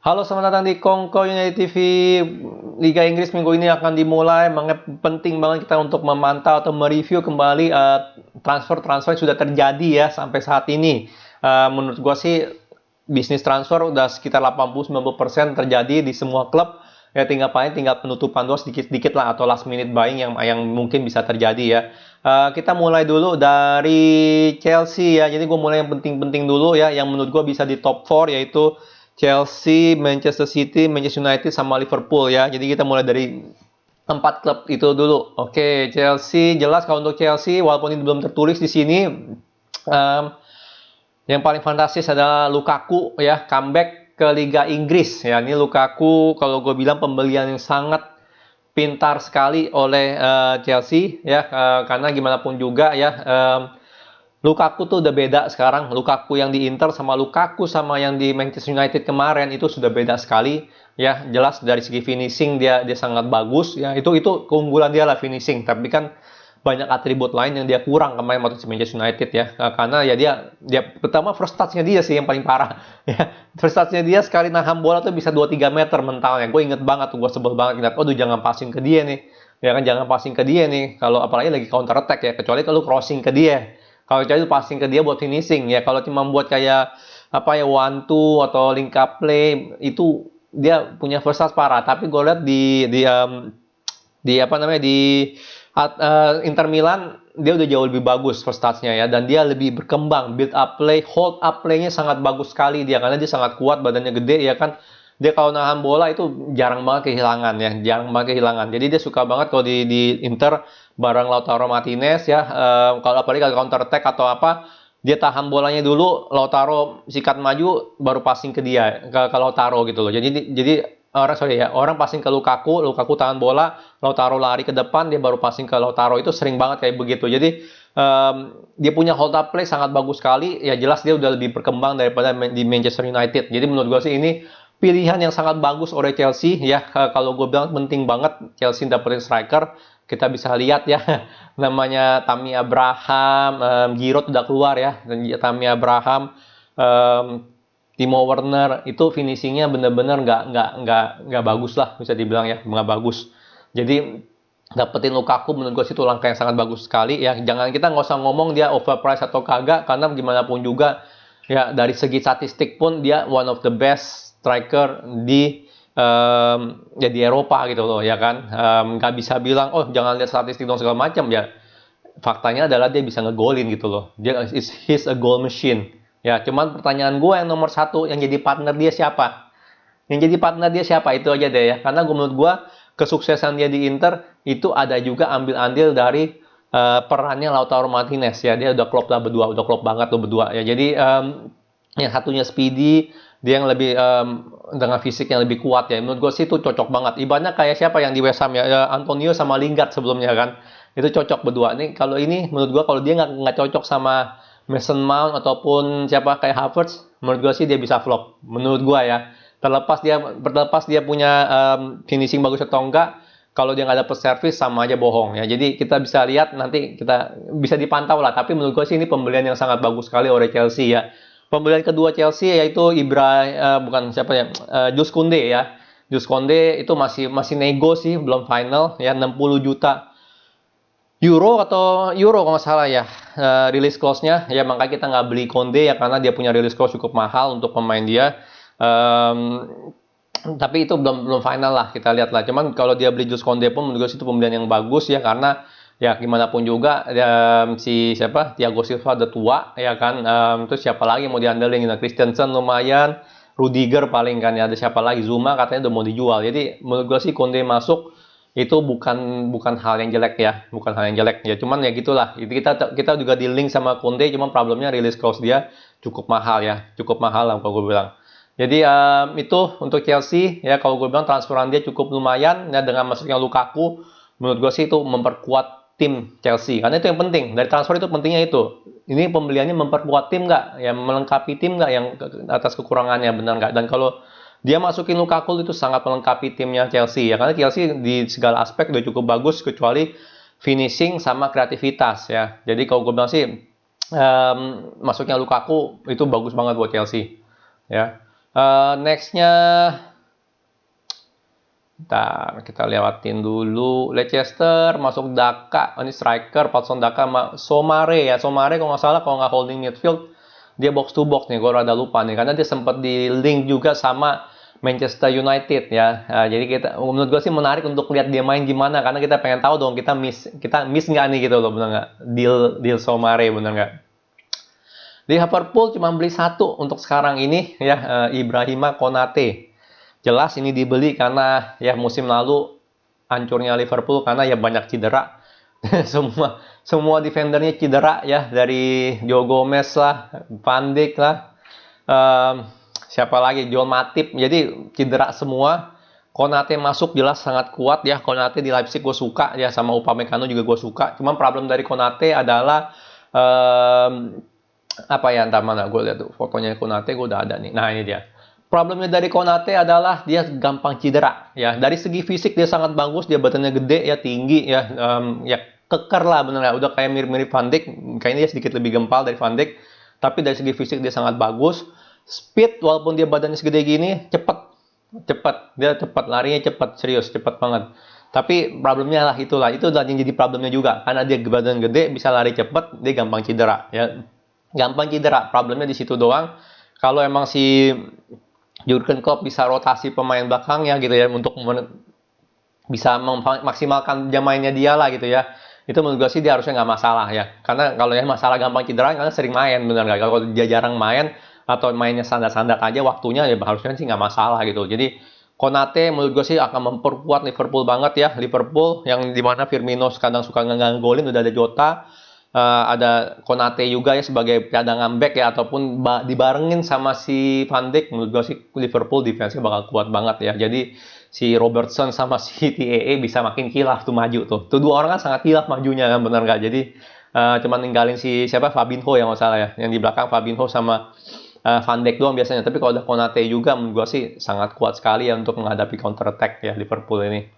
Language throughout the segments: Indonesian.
Halo, selamat datang di Kongko United TV. Liga Inggris minggu ini akan dimulai. Makanya penting banget kita untuk memantau atau mereview kembali transfer-transfer yang sudah terjadi ya sampai saat ini. Menurut gua sih bisnis transfer udah sekitar 80-90% terjadi di semua klub. Ya tinggal penutupan doang sedikit-sedikit lah atau last minute buying yang mungkin bisa terjadi ya. Kita mulai dulu dari Chelsea ya. Jadi gue mulai yang penting-penting dulu ya, yang menurut gue bisa di top 4 yaitu Chelsea, Manchester City, Manchester United, sama Liverpool ya. Jadi kita mulai dari empat klub itu dulu. Oke, Chelsea jelas kalau untuk Chelsea walaupun ini belum tertulis di sini, um, yang paling fantastis adalah Lukaku ya, comeback ke Liga Inggris ya. Ini Lukaku kalau gue bilang pembelian yang sangat pintar sekali oleh Chelsea ya, karena gimana pun juga ya, Lukaku tuh udah beda sekarang. Lukaku yang di Inter sama Lukaku sama yang di Manchester United kemarin itu sudah beda sekali ya. Jelas dari segi finishing dia sangat bagus ya. Itu keunggulan dia lah, finishing. Tapi kan banyak atribut lain yang dia kurang kemarin waktu di Manchester United ya. Karena ya dia pertama first touch-nya dia sih yang paling parah ya. First touch-nya dia sekali nahan bola tuh bisa 2-3 meter mentalnya. Gue inget banget tuh, gue sebel banget ngeliat, aduh jangan passing ke dia nih. Ya kan, jangan passing ke dia nih. Kalau apalagi lagi counter attack ya, kecuali kalau crossing ke dia. Kalau itu passing ke dia buat finishing ya. Kalau cuma buat kayak apa ya, one two atau link up play, itu dia punya first touch parah. Tapi gue lihat di apa namanya, di Inter Milan dia udah jauh lebih bagus first touch-nya ya, dan dia lebih berkembang, build up play, hold up play-nya sangat bagus sekali dia, karena dia sangat kuat, badannya gede ya kan. Dia kalau nahan bola itu jarang banget kehilangan ya, jarang banget kehilangan. Jadi dia suka banget kalau di Inter bareng Lautaro Martinez ya. Kalau apalagi kalau counter attack atau apa, dia tahan bolanya dulu, Lautaro sikat maju baru passing ke dia, ke Lautaro gitu loh. Jadi orang passing ke Lukaku, Lukaku tahan bola, Lautaro lari ke depan, dia baru passing ke Lautaro. Itu sering banget kayak begitu. Jadi dia punya hold up play sangat bagus sekali. Ya jelas dia udah lebih berkembang daripada di Manchester United. Jadi menurut gue sih ini pilihan yang sangat bagus oleh Chelsea ya. Kalau gue bilang penting banget Chelsea dapetin striker. Kita bisa lihat ya, namanya Tammy Abraham, Giroud udah keluar ya, dan Tammy Abraham, um, Timo Werner itu finishingnya bener-bener nggak bagus lah, bisa dibilang ya, nggak bagus. Jadi dapetin Lukaku menurut gue sih itu langkah yang sangat bagus sekali ya. Jangan, kita nggak usah ngomong dia overpriced atau kagak, karena gimana pun juga ya dari segi statistik pun dia one of the best striker ya di Eropa gitu loh ya kan. Nggak bisa bilang oh jangan lihat statistik dong segala macam ya. Faktanya adalah dia bisa ngegolin gitu loh. He's a goal machine. Ya, cuman pertanyaan gue yang nomor satu, yang jadi partner dia siapa? Yang jadi partner dia siapa? Itu aja deh ya. Karena menurut gue kesuksesan dia di Inter itu ada juga ambil andil dari perannya Lautaro Martinez ya. Dia udah klop lah berdua, udah klop banget tuh berdua ya. Jadi yang satunya speedy, dia yang lebih dengan fisik yang lebih kuat ya. Menurut gue sih itu cocok banget. Ibaratnya kayak siapa yang di West Ham ya, Antonio sama Lingard sebelumnya kan. Itu cocok berdua. Nih kalau ini menurut gue, kalau dia nggak cocok sama Mason Mount ataupun siapa kayak Havertz, menurut gue sih dia bisa flop. Menurut gue ya. Terlepas dia punya finishing bagus atau enggak, kalau dia nggak dapet servis sama aja bohong ya. Jadi kita bisa lihat nanti, kita bisa dipantau lah. Tapi menurut gue sih ini pembelian yang sangat bagus sekali oleh Chelsea ya. Pembelian kedua Chelsea yaitu bukan siapa ya, Jules Koundé ya. Jules Koundé itu masih nego sih, belum final ya. 60 juta euro atau euro kalau nggak salah ya, release clause-nya ya. Makanya kita nggak beli Koundé ya, karena dia punya release clause cukup mahal untuk pemain dia. Tapi itu belum final lah, kita lihat lah. Cuman kalau dia beli Jules Koundé pun menurut gue itu pembelian yang bagus ya, karena ya gimana pun juga si siapa, Thiago Silva udah tua ya kan. Terus siapa lagi mau diandelin? Nah, Christensen lumayan, Rudiger paling kan ya, ada siapa lagi, Zuma katanya udah mau dijual. Jadi menurut gue sih Koundé masuk itu bukan hal yang jelek ya, bukan hal yang jelek ya. Cuman ya gitulah, itu kita juga di link sama Koundé, cuman problemnya release clause dia cukup mahal ya, cukup mahal lah kalau gue bilang. Jadi itu untuk Chelsea ya. Kalau gue bilang transferan dia cukup lumayan ya, dengan masuknya Lukaku menurut gue sih itu memperkuat tim Chelsea, karena itu yang penting dari transfer. Itu pentingnya itu, ini pembeliannya memperkuat tim nggak ya, melengkapi tim nggak yang atas kekurangannya, benar nggak. Dan kalau dia masukin Lukaku itu sangat melengkapi timnya Chelsea ya, karena Chelsea di segala aspek udah cukup bagus kecuali finishing sama kreativitas ya. Jadi kalau gue bilang sih masuknya Lukaku itu bagus banget buat Chelsea ya. Nextnya, ntar kita lewatin dulu. Leicester masuk Daka, ini striker, Patson Daka, Somare ya. Somare kalau nggak salah, kalau nggak holding midfield, dia box to box nih. Gue rada lupa nih, karena dia sempat di link juga sama Manchester United ya. Jadi menurut gue sih menarik untuk lihat dia main gimana, karena kita pengen tahu dong kita miss nggak nih gitu loh, bener nggak? Deal Somare bener nggak? Di Liverpool cuma beli satu untuk sekarang ini ya, Ibrahima Konate. Jelas ini dibeli karena ya musim lalu hancurnya Liverpool karena ya banyak cedera. semua defendernya cedera ya, dari Joe Gomez lah, Van Dijk lah, siapa lagi, Joel Matip. Jadi cedera semua. Konate masuk jelas sangat kuat ya. Konate di Leipzig gue suka ya, sama Upamecano juga gue suka. Cuman problem dari Konate adalah apa ya, entar mana gue lihat tuh fotonya Konate, gue udah ada nih. Nah ini dia. Problemnya dari Konate adalah dia gampang cedera ya. Dari segi fisik dia sangat bagus, dia badannya gede ya, tinggi ya, ya keker lah bener ya. Udah kayak mirip-mirip Van Dijk, kayaknya dia sedikit lebih gempal dari Van Dijk. Tapi dari segi fisik dia sangat bagus. Speed, walaupun dia badannya segede gini, cepat. Dia cepat, larinya cepat, serius, cepat banget. Tapi problemnya lah itu udah yang jadi problemnya juga. Karena dia badan gede, bisa lari cepat, dia gampang cedera ya. Gampang cedera, problemnya di situ doang. Kalau emang si Jurgen Klopp bisa rotasi pemain belakangnya gitu ya, untuk bisa memaksimalkan jam mainnya dia lah gitu ya, itu menurut gue sih dia harusnya nggak masalah ya. Karena kalau ya masalah gampang cedera, karena sering main, bener nggak? Kalau dia jarang main atau mainnya standar-standar aja waktunya, ya harusnya sih nggak masalah gitu. Jadi Konate menurut gue sih akan memperkuat Liverpool banget ya. Liverpool yang dimana Firmino kadang suka nganggolin, udah ada Jota, ada Konate juga ya sebagai cadangan back ya, ataupun dibarengin sama si Van Dijk. Menurut gue sih Liverpool defense-nya bakal kuat banget ya. Jadi si Robertson sama si TAA bisa makin kilaf tuh maju tuh. Tuh dua orang kan sangat kilaf majunya kan, benar nggak? Jadi cuman ninggalin si siapa, Fabinho yang nggak salah ya. Yang di belakang Fabinho sama Van Dijk doang biasanya. Tapi kalau ada Konate juga, menurut gue sih sangat kuat sekali ya untuk menghadapi counter attack ya Liverpool ini.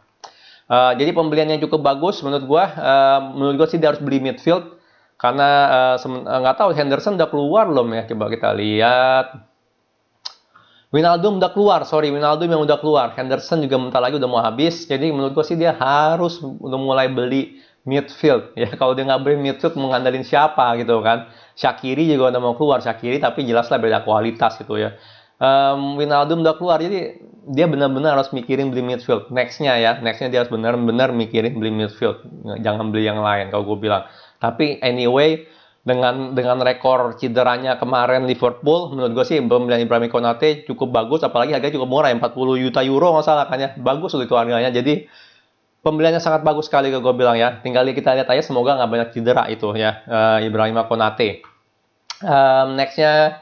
Jadi pembeliannya cukup bagus menurut gue. Menurut gue sih dia harus beli midfield. Karena nggak tahu Henderson udah keluar belum ya, coba kita lihat. Wijnaldum udah keluar, Wijnaldum yang udah keluar. Henderson juga bentar lagi udah mau habis. Jadi menurut gue sih dia harus udah mulai beli midfield ya. Kalau dia nggak beli midfield, mau ngandalin siapa gitu kan? Shaqiri juga udah mau keluar, Shaqiri, tapi jelas lah beda kualitas gitu ya. Wijnaldum udah keluar, jadi dia benar-benar harus mikirin beli midfield. Nextnya dia harus benar-benar mikirin beli midfield. Jangan beli yang lain kalau gue bilang. Tapi anyway, dengan rekor cederanya kemarin Liverpool, menurut gue sih pembelian Ibrahima Konate cukup bagus, apalagi harganya cukup murah ya, 40 juta euro nggak salah kan ya. Bagus loh itu harganya. Jadi pembeliannya sangat bagus sekali gue bilang ya. Tinggal kita lihat aja, semoga nggak banyak cedera itu ya, Ibrahima Konate. Nextnya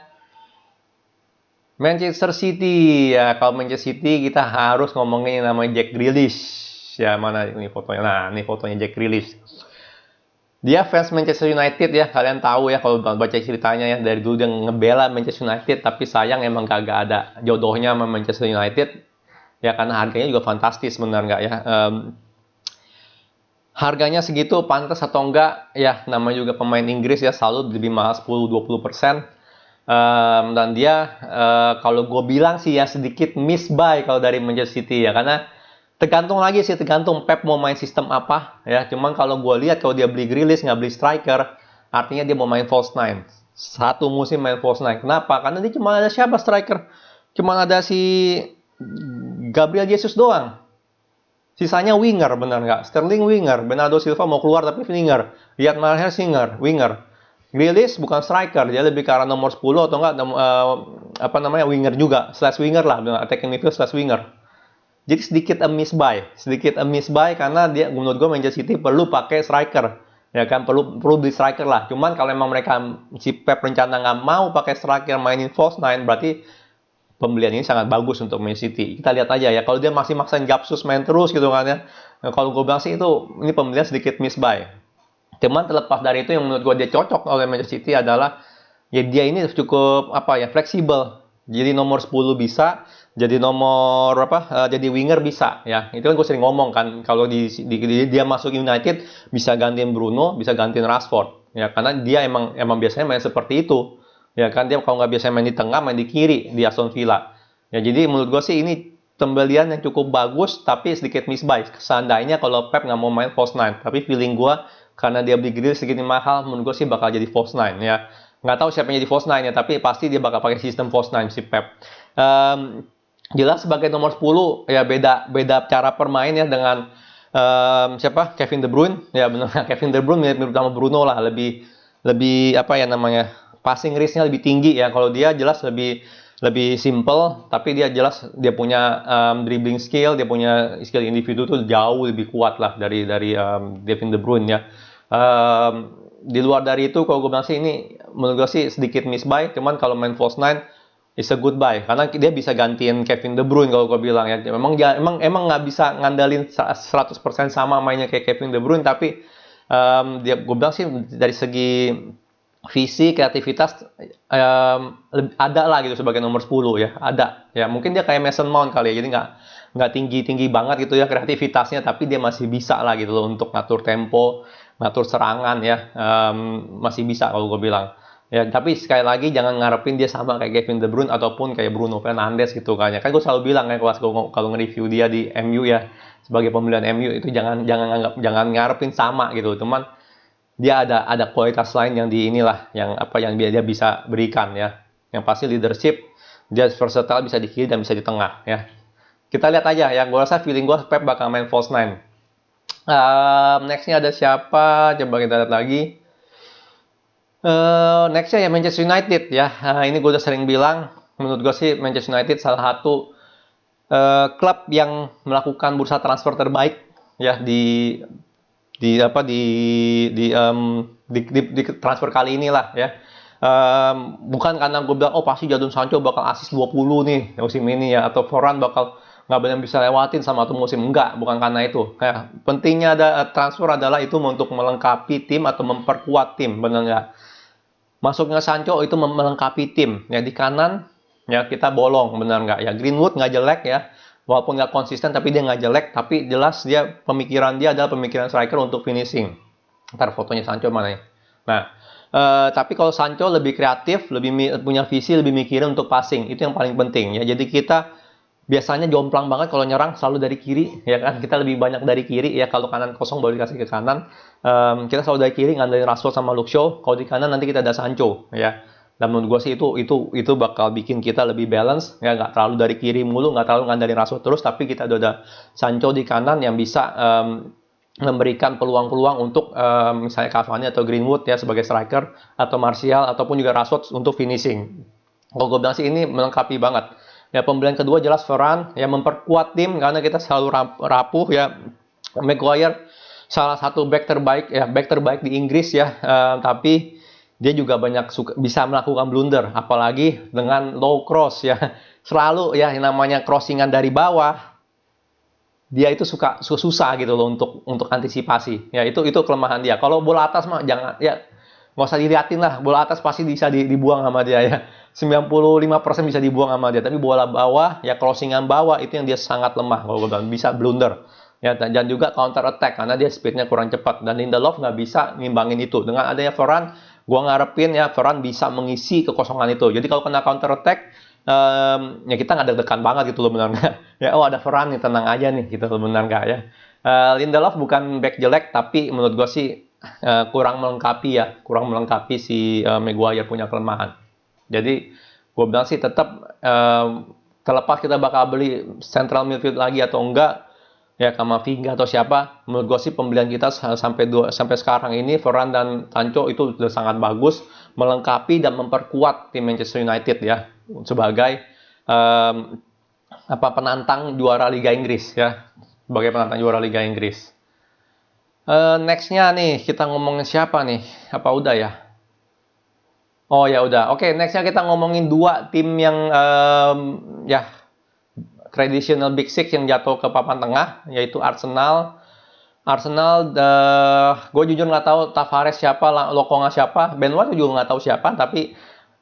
Manchester City ya. Kalau Manchester City kita harus ngomongin namanya Jack Grealish ya. Mana ini fotonya? Nah, ini fotonya Jack Grealish. Dia fans Manchester United ya, kalian tahu ya kalau baca ceritanya ya, dari dulu dia ngebela Manchester United, tapi sayang emang kagak ada jodohnya sama Manchester United ya, karena harganya juga fantastis, benar nggak ya? Harganya segitu pantas atau enggak ya, namanya juga pemain Inggris ya, selalu lebih mahal 10-20%. Dan dia kalau gue bilang sih ya sedikit miss buy kalau dari Manchester City ya, karena tergantung Pep mau main sistem apa ya. Cuman kalau gue lihat, kalau dia beli Grealish nggak beli striker, artinya dia mau main false nine. Satu musim main false nine. Kenapa? Karena dia cuma ada siapa striker? Cuma ada si Gabriel Jesus doang. Sisanya winger, benar nggak? Sterling winger, Bernardo Silva mau keluar tapi winger. Riyad Mahrez winger. Grealish bukan striker, dia lebih ke arah nomor 10 atau enggak winger juga, slash winger lah, attacking midfield slash winger. Jadi sedikit a miss buy karena dia, menurut gue Manchester City perlu pakai striker, ya kan, perlu beli striker lah. Cuman kalau memang mereka si Pep rencana nggak mau pakai striker, mainin false nine, berarti pembelian ini sangat bagus untuk Manchester City. Kita lihat aja ya, kalau dia masih maksain Gapsus main terus gitu kan ya, nah, kalau gue bilang sih ini pembelian sedikit miss buy. Cuman terlepas dari itu, yang menurut gue dia cocok oleh Manchester City adalah ya dia ini cukup fleksibel. Jadi nomor 10 bisa, jadi nomor jadi winger bisa ya. Itu kan gue sering ngomong kan, kalau dia masuk United bisa gantiin Bruno, bisa gantiin Rashford ya, karena dia emang biasanya main seperti itu ya kan. Dia kalau nggak biasa main di tengah, main di kiri di Aston Villa. Ya, jadi menurut gue sih ini pembelian yang cukup bagus, tapi sedikit misbuy. Seandainya kalau Pep nggak mau main false nine, tapi feeling gue karena dia beli Grealish segini mahal, menurut gue sih bakal jadi false nine ya. Nggak tahu siapa yang jadi false nine ya, tapi pasti dia bakal pakai sistem false nine si Pep. Jelas sebagai nomor 10 ya beda beda cara permain ya dengan siapa Kevin De Bruyne ya benar. Kevin De Bruyne mirip sama Bruno lah, lebih lebih apa ya namanya, passing risk-nya lebih tinggi ya. Kalau dia jelas lebih lebih simple, tapi dia jelas dia punya dribbling skill, dia punya skill individu tuh jauh lebih kuat lah dari Kevin De Bruyne ya. Di luar dari itu kalau gue bilang sih ini menurut gue sih sedikit misbuy, cuman kalau main false nine is a good buy karena dia bisa gantiin Kevin De Bruyne kalau gue bilang ya. Emang nggak bisa ngandalin 100% sama mainnya kayak Kevin De Bruyne, tapi dia gue bilang sih dari segi visi kreativitas ada lah gitu sebagai nomor 10 ya, ada ya. Mungkin dia kayak Mason Mount kali ya, jadi nggak tinggi tinggi banget gitu ya kreativitasnya, tapi dia masih bisa lah gitu loh untuk ngatur tempo, ngatur serangan ya. Masih bisa kalau gue bilang ya. Tapi sekali lagi jangan ngarepin dia sama kayak Kevin De Bruyne ataupun kayak Bruno Fernandes gitu kan ya. Kan gue selalu bilang kan kalau nge-review dia di MU ya, sebagai pembelian MU itu jangan ngarepin sama gitu. Cuman dia ada kualitas lain yang di inilah yang apa yang dia bisa berikan ya. Yang pasti leadership, dia versatile, bisa di kiri dan bisa di tengah ya. Kita lihat aja ya. Gue rasa feeling gue Pep bakal main false nine. Nextnya ada siapa? Coba kita lihat lagi. Nextnya ya Manchester United ya. Ini gue udah sering bilang, menurut gue sih Manchester United salah satu klub yang melakukan bursa transfer terbaik ya di transfer kali inilah ya. Bukan karena gue bilang pasti Jadon Sancho bakal asis 20 nih musim ini ya, atau Varane bakal nggak benar bisa lewatin sama satu musim, enggak, bukan karena itu. Pentingnya ada transfer adalah itu untuk melengkapi tim atau memperkuat tim, benar nggak? Masuknya Sancho itu melengkapi tim ya. Di kanan ya kita bolong, benar nggak ya. Greenwood nggak jelek ya, walaupun nggak konsisten tapi dia nggak jelek, tapi jelas dia pemikiran dia adalah pemikiran striker untuk finishing. Ntar fotonya Sancho mana ya. Nah, tapi kalau Sancho lebih kreatif, lebih punya visi, lebih mikirin untuk passing, itu yang paling penting ya. Jadi kita biasanya jomplang banget kalau nyerang selalu dari kiri ya kan. Kita lebih banyak dari kiri ya, kalau kanan kosong baru dikasih ke kanan. Kita selalu dari kiri ngandelin Rashford sama Luke Shaw. Kalau di kanan nanti kita ada Sancho ya. Dan menurut gue sih itu bakal bikin kita lebih balance ya, nggak terlalu dari kiri mulu, nggak terlalu ngandelin Rashford terus, tapi kita udah ada Sancho di kanan yang bisa memberikan peluang-peluang untuk misalnya Cavani atau Greenwood ya sebagai striker, atau Martial ataupun juga Rashford untuk finishing. Kalau gue bilang sih ini melengkapi banget. Ya, pembelian kedua jelas Varane yang memperkuat tim karena kita selalu rapuh ya. Maguire salah satu back terbaik di Inggris ya, tapi dia juga banyak bisa melakukan blunder, apalagi dengan low cross ya. Selalu ya yang namanya crossingan dari bawah, dia itu suka susah gitu loh untuk antisipasi. Ya itu kelemahan dia. Kalau bola atas mah jangan ya, nggak usah diliatin lah. Bola atas pasti bisa dibuang sama dia ya. 95% bisa dibuang sama dia. Tapi bola bawah ya, crossingan bawah itu yang dia sangat lemah kalau gue bilang, bisa blunder. Ya, dan juga counter attack karena dia speednya kurang cepat, dan Lindelof nggak bisa ngimbangin itu. Dengan adanya Varane, gue ngarepin ya Varane bisa mengisi kekosongan itu. Jadi kalau kena counter attack, ya kita nggak deg-degan banget gitu loh, benar nggak? Ya ada Varane nih, tenang aja nih gitu loh, benar nggak ya? Lindelof bukan back jelek, tapi menurut gue sih kurang melengkapi si Maguire punya kelemahan. Jadi gue bilang sih tetap terlepas kita bakal beli central midfield lagi atau enggak ya, Kamavinga atau siapa, menurut gue sih pembelian kita sampai sekarang ini Varane dan Sancho itu sudah sangat bagus, melengkapi dan memperkuat tim Manchester United ya sebagai penantang juara Liga Inggris ya, sebagai penantang juara Liga Inggris. Nextnya nih kita ngomongin siapa nih? Apa udah ya? Oh ya udah. Oke, nextnya kita ngomongin dua tim yang ya traditional Big Six yang jatuh ke papan tengah, yaitu Arsenal. Gue jujur nggak tahu Tavares siapa, Lokonga siapa, Ben White juga nggak tahu siapa, tapi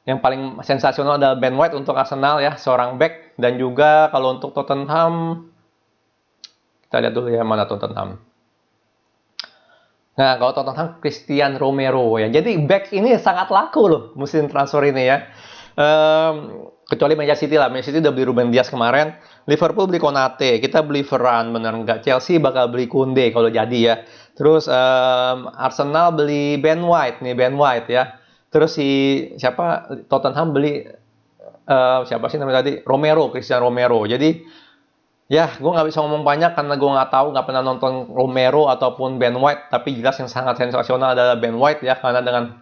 yang paling sensasional adalah Ben White untuk Arsenal ya, seorang back. Dan juga kalau untuk Tottenham, kita lihat dulu ya mana Tottenham. Nah, kalau Tottenham Christian Romero ya. Jadi back ini sangat laku loh musim transfer ini ya. Kecuali Manchester City lah. Manchester City udah beli Ruben Dias kemarin. Liverpool beli Konate. Kita beli Varane, bener nggak? Chelsea bakal beli Koundé kalau jadi ya. Terus Arsenal beli Ben White nih, Ben White ya. Terus si siapa Tottenham beli siapa sih namanya tadi? Romero, Christian Romero. Jadi ya, gue nggak bisa ngomong banyak karena gue nggak tahu, nggak pernah nonton Romero ataupun Ben White. Tapi jelas yang sangat sensasional adalah Ben White ya, karena dengan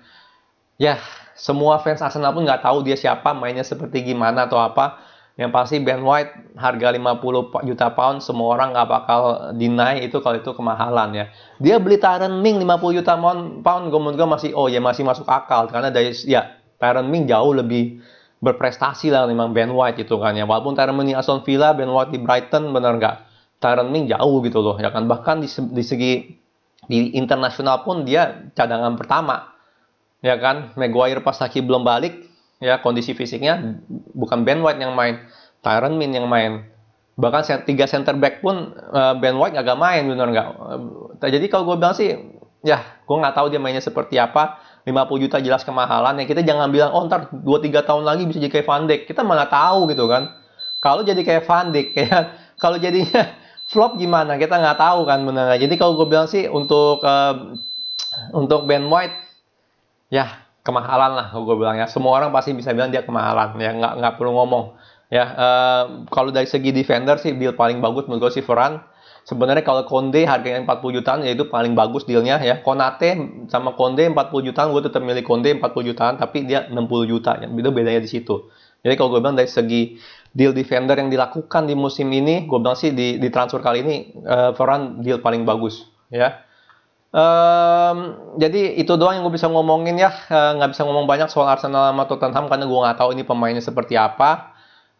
ya semua fans Arsenal pun nggak tahu dia siapa, mainnya seperti gimana atau apa. Yang pasti Ben White harga 50 juta pound, semua orang nggak bakal deny itu kalau itu kemahalan ya. Dia beli Tyrone Ming 50 juta pound, menurut gue masih masih masuk akal karena dari ya Tyrone Ming jauh lebih berprestasi lah memang Ben White itu kan ya. Walaupun Tyrone Ming di Aston Villa, Ben White di Brighton, bener nggak? Tyrone Ming jauh gitu loh ya kan. Bahkan di segi di internasional pun dia cadangan pertama. Ya kan, Maguire pas lagi belum balik, ya kondisi fisiknya bukan Ben White yang main, Tyrone Ming yang main. Bahkan 3 center back pun Ben White nggak main, bener nggak? Jadi kalau gue bilang sih, ya gue nggak tahu dia mainnya seperti apa. 50 juta jelas kemahalan. Ya kita jangan bilang, oh ntar 2-3 tahun lagi bisa jadi kayak Van Dijk. Kita mana tahu gitu kan. Kalau jadi kayak Van Dijk, ya, kalau jadinya flop gimana? Kita nggak tahu kan bener. Jadi kalau gue bilang sih untuk Ben White, ya kemahalan lah kalau gue bilang ya. Semua orang pasti bisa bilang dia kemahalan ya, nggak perlu ngomong ya. Kalau dari segi defender sih deal paling bagus menurut gue si Varane. Sebenarnya kalau Koundé harganya 40 jutaan ya itu paling bagus dealnya ya. Konate sama Koundé 40 jutaan, gue tetap milih Koundé 40 jutaan, tapi dia 60 juta ya. Itu bedanya di situ. Jadi kalau gue bilang dari segi deal defender yang dilakukan di musim ini, gue bilang sih di transfer kali ini Varane deal paling bagus ya. Jadi itu doang yang gue bisa ngomongin ya. Nggak bisa ngomong banyak soal Arsenal sama Tottenham karena gue nggak tahu ini pemainnya seperti apa.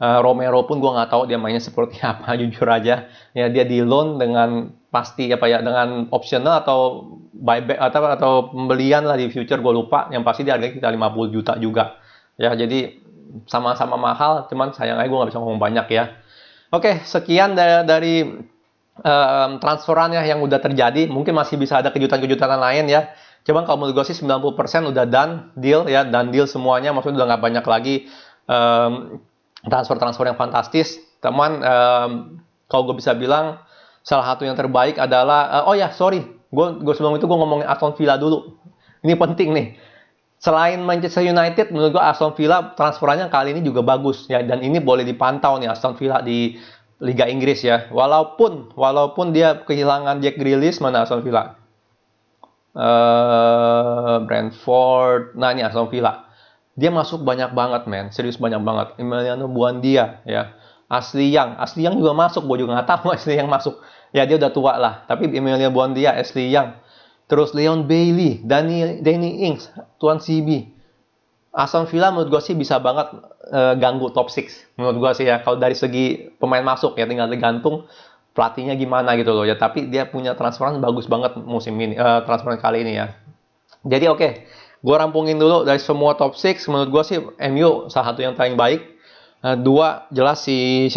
Romero pun gue nggak tahu dia mainnya seperti apa, jujur aja. Ya dia di loan dengan pasti apa ya, dengan optional atau buyback atau pembelian lah di future, gue lupa. Yang pasti dia harganya kita 50 juta juga. Ya jadi sama-sama mahal, cuman sayang aja gue nggak bisa ngomong banyak ya. Oke, sekian dari transferannya yang udah terjadi. Mungkin masih bisa ada kejutan-kejutan lain ya. Cuman kalau menurut gue sih 90% udah done deal ya, done deal semuanya. Maksudnya udah nggak banyak lagi transfer-transfer yang fantastis. Teman, kalau gue bisa bilang salah satu yang terbaik adalah gue sebelum itu gue ngomongin Aston Villa dulu. Ini penting nih. Selain Manchester United, menurut gue Aston Villa transferannya kali ini juga bagus ya, dan ini boleh dipantau nih Aston Villa di Liga Inggris ya. Walaupun dia kehilangan Jack Grealish, mana Aston Villa? Brentford. Nah, ini Aston Villa. Dia masuk banyak banget, men. Serius banyak banget. Emiliano Buendia ya. Ashley Young juga masuk. Gue juga nggak tahu Ashley Young masuk. Ya dia udah tua lah. Tapi Emiliano Buendia, Ashley Young. Terus Leon Bailey, Danny Ings, Tuan CB. Aston Villa menurut gue sih bisa banget ganggu top 6. Menurut gue sih ya. Kalau dari segi pemain masuk ya tinggal tergantung pelatihnya gimana gitu loh ya. Tapi dia punya transferan bagus banget musim ini. Transferan kali ini ya. Jadi oke. Gue rampungin dulu dari semua top 6. Menurut gue sih MU salah satu yang paling baik. 2 jelas si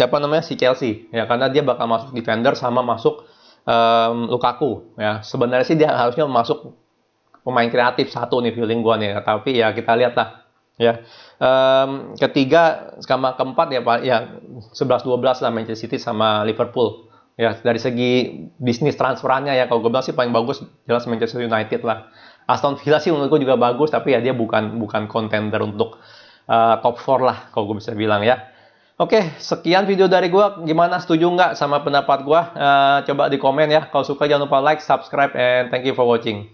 Chelsea ya, karena dia bakal masuk defender sama masuk Lukaku ya. Sebenarnya sih dia harusnya masuk pemain kreatif satu nih feeling gue nih, tapi ya kita lihat lah ya. Ketiga sama keempat ya 11-12 lah Manchester City sama Liverpool ya. Dari segi bisnis transferannya ya kalau gue bilang sih paling bagus jelas Manchester United lah. Aston Villa sih menurutku juga bagus, tapi ya dia bukan contender untuk top 4 lah kalau gue bisa bilang ya. Oke, sekian video dari gue. Gimana, setuju nggak sama pendapat gue? Coba di komen ya. Kalau suka jangan lupa like, subscribe, and thank you for watching.